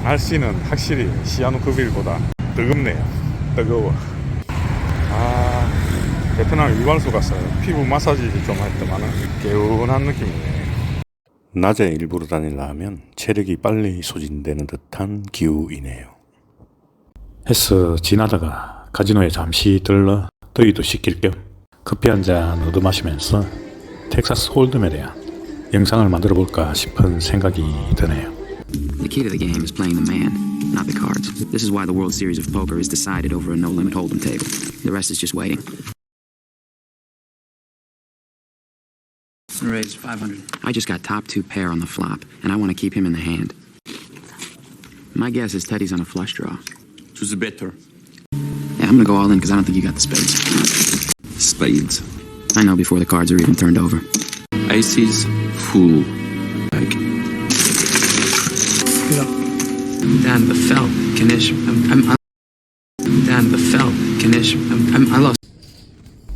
날씨는 확실히 시아누크빌보다 뜨겁네요. 뜨거워. 베트남 이발소 갔어요. 피부 마사지 좀 했더만은 개운한 느낌이네요. 낮에 일부러 다니려 하면 체력이 빨리 소진되는 듯한 기후이네요. 헬스 지나다가 카지노에 잠시 들러 더위도 식힐 겸 커피 한잔 얻어 마시면서 텍사스 홀덤에 대한 영상을 만들어 볼까 싶은 생각이 드네요. The key to the game is playing the man, not the cards. This is why the World Series of Poker is decided over a no-limit hold'em table. The rest is just waiting. Raise 500. I just got top 2 pair on the flop, and I want to keep him in the hand. My guess is Teddy's on a flush draw. Choose the better. Yeah, I'm gonna go all in because I don't think you got the spades. Spades. I know before the cards are even turned over. Aces. Fool. Like. Dan Befel, Kanish. Dan Befel, Kanish. I lost.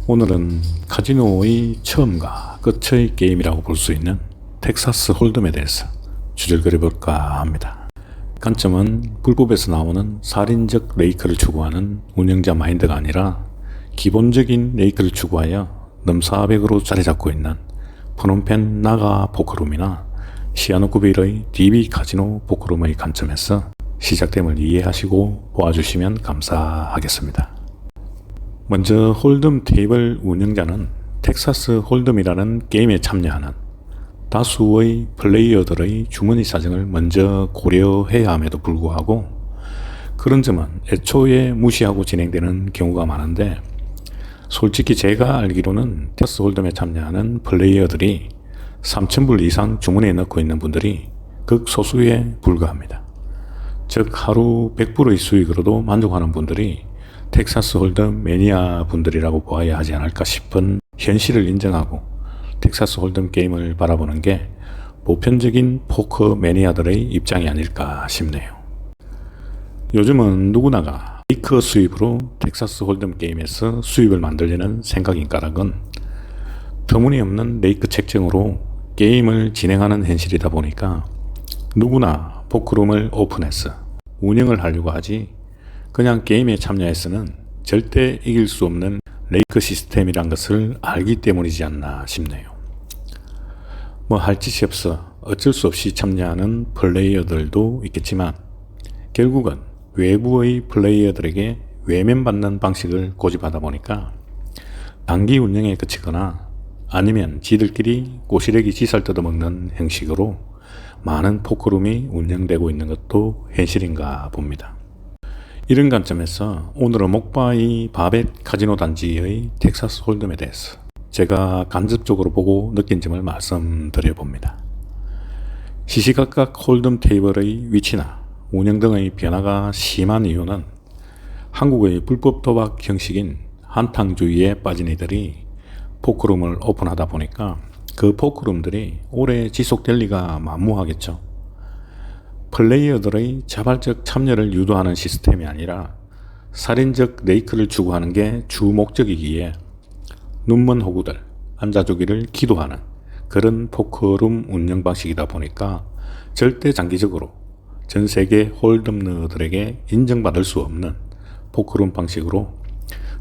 오늘은 카지노의 처음과 끝의 게임이라고 볼 수 있는 텍사스 홀덤에 대해서 주절거려 볼까 합니다. 관점은 불법에서 나오는 살인적 레이크를 추구하는 운영자 마인드가 아니라 기본적인 레이크를 추구하여 넘사벽으로 자리 잡고 있는 프놈펜 나가 포크룸이나 시아누크빌의 DB 카지노 포크룸의 관점에서 시작됨을 이해하시고 보아주시면 감사하겠습니다. 먼저 홀덤 테이블 운영자는 텍사스 홀덤이라는 게임에 참여하는 다수의 플레이어들의 주머니 사정을 먼저 고려해야 함에도 불구하고 그런 점은 애초에 무시하고 진행되는 경우가 많은데 솔직히 제가 알기로는 텍사스 홀덤에 참여하는 플레이어들이 3,000불 이상 주머니에 넣고 있는 분들이 극소수에 불과합니다. 즉 하루 100불의 수익으로도 만족하는 분들이 텍사스 홀덤 매니아 분들이라고 보아야 하지 않을까 싶은 현실을 인정하고 텍사스 홀덤 게임을 바라보는 게 보편적인 포커 매니아들의 입장이 아닐까 싶네요. 요즘은 누구나가 레이크 수입으로 텍사스 홀덤 게임에서 수입을 만들려는 생각인가락은 터무니없는 레이크 책정으로 게임을 진행하는 현실이다 보니까 누구나 포크룸을 오픈해서 운영을 하려고 하지 그냥 게임에 참여해서는 절대 이길 수 없는 레이크 시스템이란 것을 알기 때문이지 않나 싶네요. 뭐 할 짓이 없어 어쩔 수 없이 참여하는 플레이어들도 있겠지만 결국은 외부의 플레이어들에게 외면받는 방식을 고집하다 보니까 단기 운영에 그치거나 아니면 지들끼리 꼬시래기 지살 뜯어먹는 형식으로 많은 포크룸이 운영되고 있는 것도 현실인가 봅니다. 이런 관점에서 오늘은 목바이 바벳 카지노 단지의 텍사스 홀덤에 대해서 제가 간접적으로 보고 느낀 점을 말씀드려 봅니다. 시시각각 홀덤 테이블의 위치나 운영 등의 변화가 심한 이유는 한국의 불법 도박 형식인 한탕주의에 빠진 이들이 포크룸을 오픈하다 보니까 그 포크룸들이 오래 지속될 리가 만무하겠죠. 플레이어들의 자발적 참여를 유도하는 시스템이 아니라 살인적 레이크를 추구하는 게 주 목적이기에 눈먼 호구들, 앉아주기를 기도하는 그런 포크룸 운영 방식이다 보니까 절대 장기적으로 전 세계 홀덤러들에게 인정받을 수 없는 포크룸 방식으로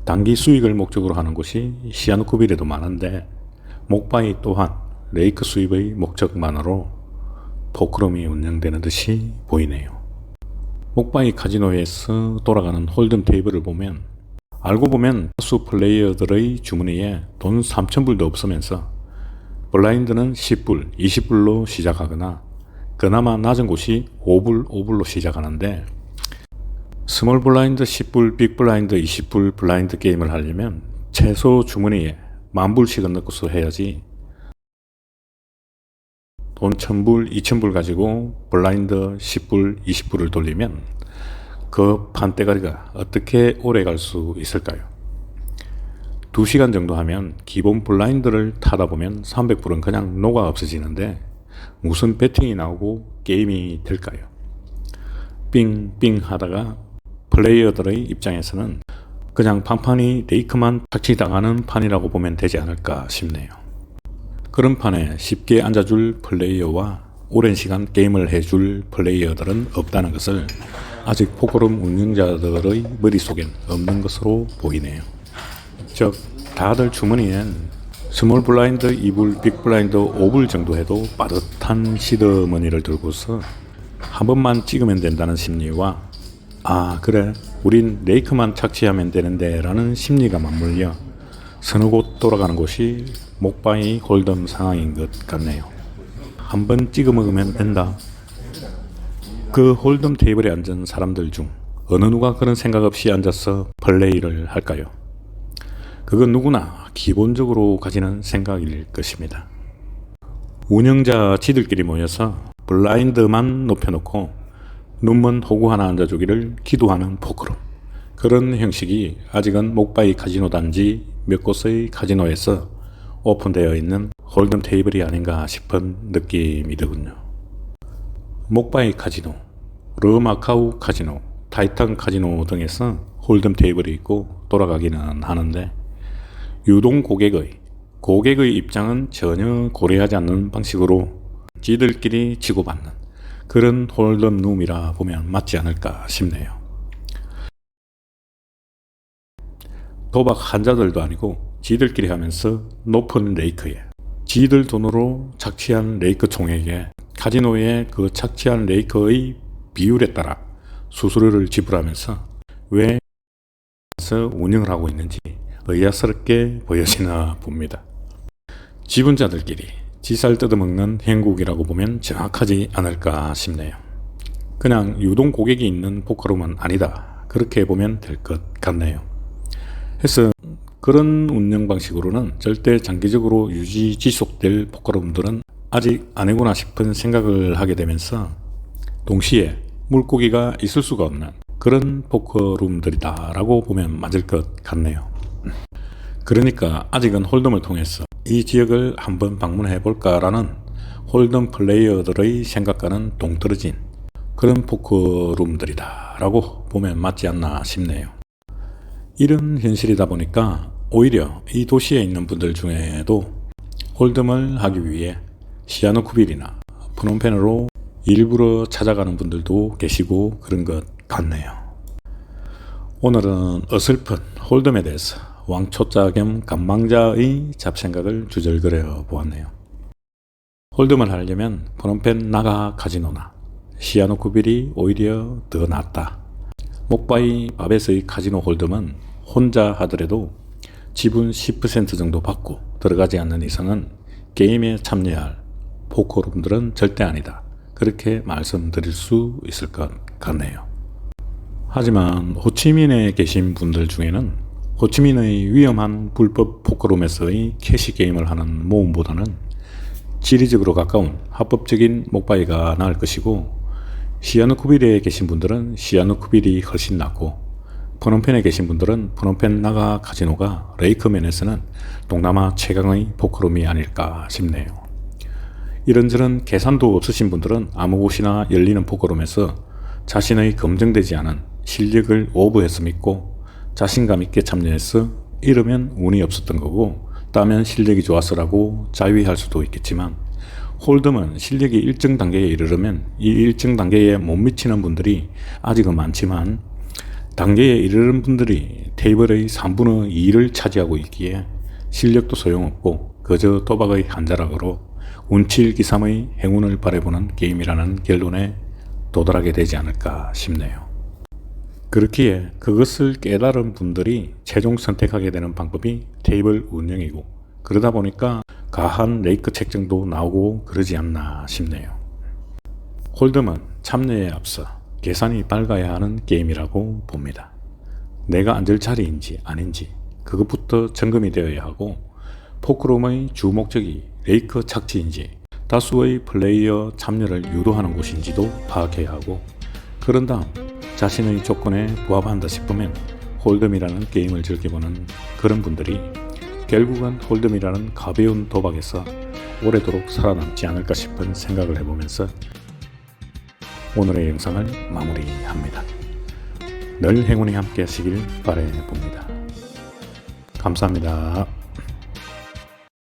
단기 수익을 목적으로 하는 곳이 시아누크빌에도 많은데 목바이 또한 레이크 수입의 목적만으로 포크룸이 운영되는 듯이 보이네요. 목바이 카지노에서 돌아가는 홀덤 테이블을 보면 알고 보면 다수 플레이어들의 주머니에 돈 3,000불도 없으면서 블라인드는 10불, 20불로 시작하거나 그나마 낮은 곳이 5불, 5불로 시작하는데 스몰 블라인드 10불, 빅 블라인드 20불 블라인드 게임을 하려면 최소 주머니에 10,000불씩은 넣고서 해야지 돈 1,000불, 2,000불 가지고 블라인드 10불, 20불을 돌리면 그 판대가리가 어떻게 오래 갈 수 있을까요? 2시간 정도 하면 기본 블라인드를 타다 보면 300불은 그냥 녹아 없어지는데 무슨 배팅이 나오고 게임이 될까요? 삥삥 하다가 플레이어들의 입장에서는 그냥 판판이 레이크만 착취당하는 판이라고 보면 되지 않을까 싶네요. 그런 판에 쉽게 앉아줄 플레이어와 오랜 시간 게임을 해줄 플레이어들은 없다는 것을 아직 포커룸 운영자들의 머릿속엔 없는 것으로 보이네요. 즉 다들 주머니엔 스몰 블라인드, 2불, 빅 블라인드 5불 정도 해도 빠듯한 시드머니를 들고서 한 번만 찍으면 된다는 심리와 아 그래 우린 레이크만 착취하면 되는데 라는 심리가 맞물려 서너 곳 돌아가는 곳이 목바이 홀덤 상황인 것 같네요. 한 번 찍어 먹으면 된다. 그 홀덤 테이블에 앉은 사람들 중 어느 누가 그런 생각 없이 앉아서 플레이를 할까요? 그건 누구나 기본적으로 가지는 생각일 것입니다. 운영자 지들끼리 모여서 블라인드만 높여놓고 눈먼 호구 하나 앉아주기를 기도하는 포커룸. 그런 형식이 아직은 목바이 카지노 단지 몇 곳의 카지노에서 오픈되어 있는 홀덤 테이블이 아닌가 싶은 느낌이더군요. 목바이 카지노, 르마카우 카지노, 타이탄 카지노 등에서 홀덤 테이블이 있고 돌아가기는 하는데 유동 고객의 입장은 전혀 고려하지 않는 방식으로 지들끼리 치고받는 그런 홀덤 룸이라 보면 맞지 않을까 싶네요. 도박 환자들도 아니고 지들끼리 하면서 높은 레이크에 지들 돈으로 착취한 레이크 총액에 카지노의 그 착취한 레이크의 비율에 따라 수수료를 지불하면서 왜 운영을 하고 있는지 의아스럽게 보여지나 봅니다. 지분자들끼리 지살 뜯어먹는 행국이라고 보면 정확하지 않을까 싶네요. 그냥 유동 고객이 있는 포커룸은 아니다. 그렇게 보면 될 것 같네요. 해서 그런 운영 방식으로는 절대 장기적으로 유지 지속될 포커룸들은 아직 아니구나 싶은 생각을 하게 되면서 동시에 물고기가 있을 수가 없는 그런 포커룸들이다라고 보면 맞을 것 같네요. 그러니까 아직은 홀덤을 통해서 이 지역을 한번 방문해 볼까라는 홀덤 플레이어들의 생각과는 동떨어진 그런 포커룸들이다라고 보면 맞지 않나 싶네요. 이런 현실이다 보니까 오히려 이 도시에 있는 분들 중에도 홀덤을 하기 위해 시아누쿠빌이나 프놈펜으로 일부러 찾아가는 분들도 계시고 그런 것 같네요. 오늘은 어설픈 홀덤에 대해서 왕초자 겸 감망자의 잡생각을 주절거려 보았네요. 홀덤을 하려면 프놈펜 나가 카지노나 시아누쿠빌이 오히려 더 낫다. 목바이 바벳의 카지노 홀덤은 혼자 하더라도 지분 10% 정도 받고 들어가지 않는 이상은 게임에 참여할 포커룸들은 절대 아니다. 그렇게 말씀드릴 수 있을 것 같네요. 하지만 호치민에 계신 분들 중에는 호치민의 위험한 불법 포커룸에서의 캐시 게임을 하는 모험보다는 지리적으로 가까운 합법적인 목바이가 나을 것이고 시아누쿠빌에 계신 분들은 시아누쿠빌이 훨씬 낫고 프놈펜에 계신 분들은 프놈펜 나가 카지노가 레이크면에서는 동남아 최강의 포커룸이 아닐까 싶네요. 이런저런 계산도 없으신 분들은 아무 곳이나 열리는 포커룸에서 자신의 검증되지 않은 실력을 오버해서 믿고 자신감 있게 참여해서 이러면 운이 없었던 거고 따면 실력이 좋아서라고 자위할 수도 있겠지만 홀덤은 실력이 일정 단계에 이르려면 이 일정 단계에 못 미치는 분들이 아직은 많지만 단계에 이르는 분들이 테이블의 3분의 2를 차지하고 있기에 실력도 소용없고 그저 도박의 한 자락으로 운칠기삼의 행운을 바라보는 게임이라는 결론에 도달하게 되지 않을까 싶네요. 그렇기에 그것을 깨달은 분들이 최종 선택하게 되는 방법이 테이블 운영이고 그러다 보니까 가한 레이크 책정도 나오고 그러지 않나 싶네요. 홀덤은 참여에 앞서 계산이 밝아야 하는 게임이라고 봅니다. 내가 앉을 자리인지 아닌지 그것부터 점검이 되어야 하고 포크룸의 주 목적이 레이크 착취인지 다수의 플레이어 참여를 유도하는 곳인지도 파악해야 하고 그런 다음 자신의 조건에 부합한다 싶으면 홀덤이라는 게임을 즐겨보는 그런 분들이 결국은 홀덤이라는 가벼운 도박에서 오래도록 살아남지 않을까 싶은 생각을 해보면서 오늘의 영상을 마무리합니다. 늘 행운이 함께 하시길 바라봅니다. 감사합니다.